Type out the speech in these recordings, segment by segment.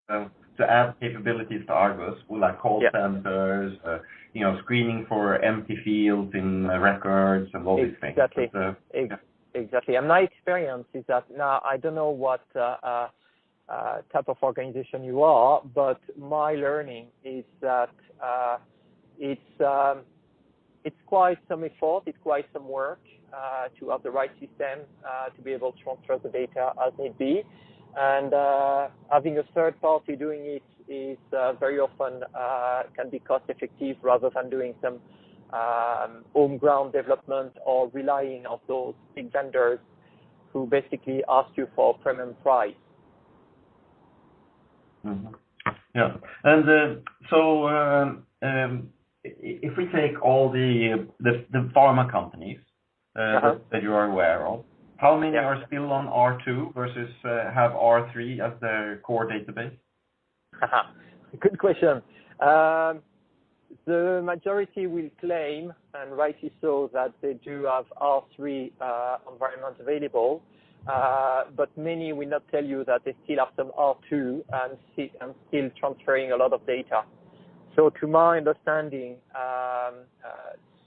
to add capabilities to Argus, with like call centers, screening for empty fields in records and all these things. Exactly. And my experience is that now I don't know what type of organization you are, but my learning is that it's quite some effort, it's quite some work to have the right system to be able to transfer the data as need be. And having a third party doing it is very often can be cost effective rather than doing some home ground development or relying on those big vendors who basically ask you for a premium price. Mm-hmm. Yeah. And if we take all the pharma companies that you are aware of, how many are still on R2 versus have R3 as their core database? Good question. The majority will claim, and rightly so, that they do have R3 environment available, but many will not tell you that they still have some R2 and still transferring a lot of data. So to my understanding,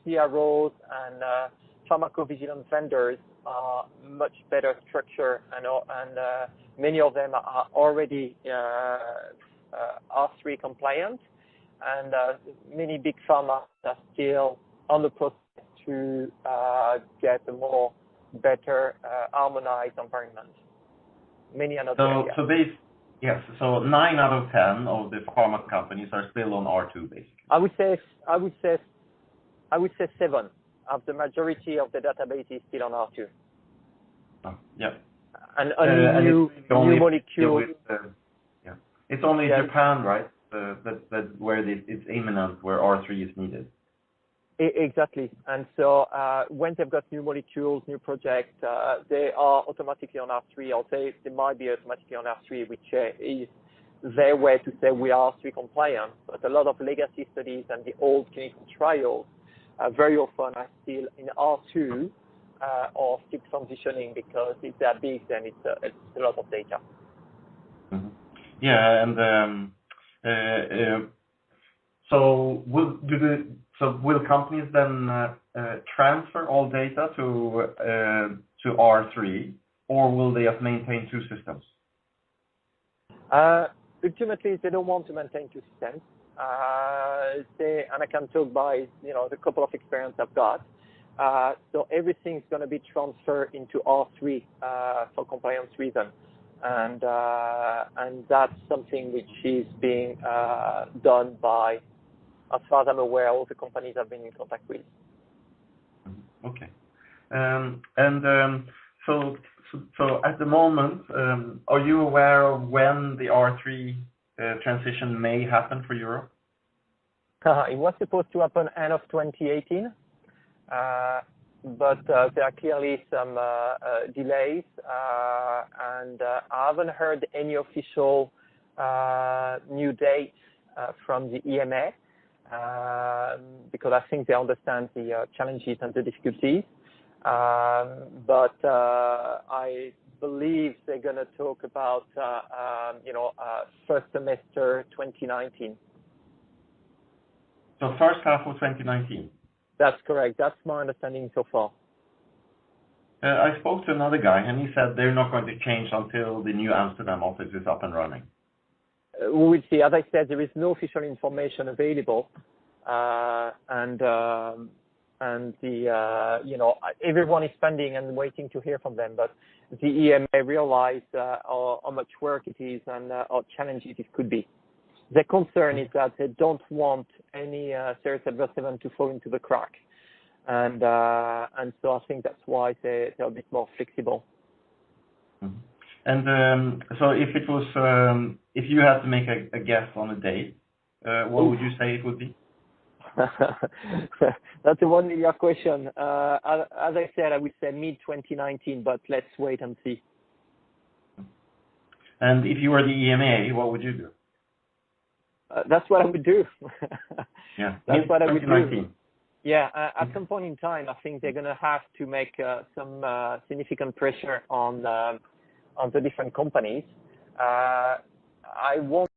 CROs and pharmacovigilance vendors are much better structured, and many of them are already R3 compliant, and many big pharma are still on the process to get a more better harmonized environment. Many are not there yet. So 9 out of 10 of the pharma companies are still on R2 basically. I would say 7 of the majority of the database is still on R2. Oh, yeah. And only new molecules. It's only Japan, right? That where it's imminent, where R3 is needed. Exactly. And so when they've got new molecules, new projects, they are automatically on R3, or they might be automatically on R3, which is their way to say we are R3 compliant. But a lot of legacy studies and the old clinical trials very often are still in R2 or still transitioning, because if they're big, then it's a lot of data. Mm-hmm. Yeah, and so will companies then transfer all data to R3, or will they have maintain 2 systems? Ultimately, they don't want to maintain 2 systems. And I can talk by the couple of experience I've got. So everything's going to be transferred into R3 for compliance reasons. And that's something which is being done by, as far as I'm aware, all the companies I've been in contact with. Okay. So at the moment, are you aware of when the R3 transition may happen for Europe? It was supposed to happen end of 2018. But there are clearly some delays, and I haven't heard any official new dates from the EMA, because I think they understand the challenges and the difficulties. But I believe they're going to talk about first semester 2019. So first half of 2019. That's correct. That's my understanding so far. I spoke to another guy, and he said they're not going to change until the new Amsterdam office is up and running. We will see. As I said, there is no official information available, and everyone is pending and waiting to hear from them. But the EMA realized how much work it is and how challenging it could be. The concern is that they don't want any serious adverse event to fall into the crack, and so I think that's why they're a bit more flexible. Mm-hmm. And so if it was, if you had to make a guess on a date, what would you say it would be? That's a 1 million question. As I said, I would say mid-2019, but let's wait and see. And if you were the EMA, what would you do? That's what I would do. Yeah, that's what I would do. Yeah, at some point in time, I think they're going to have to make some significant pressure on the different companies. I won't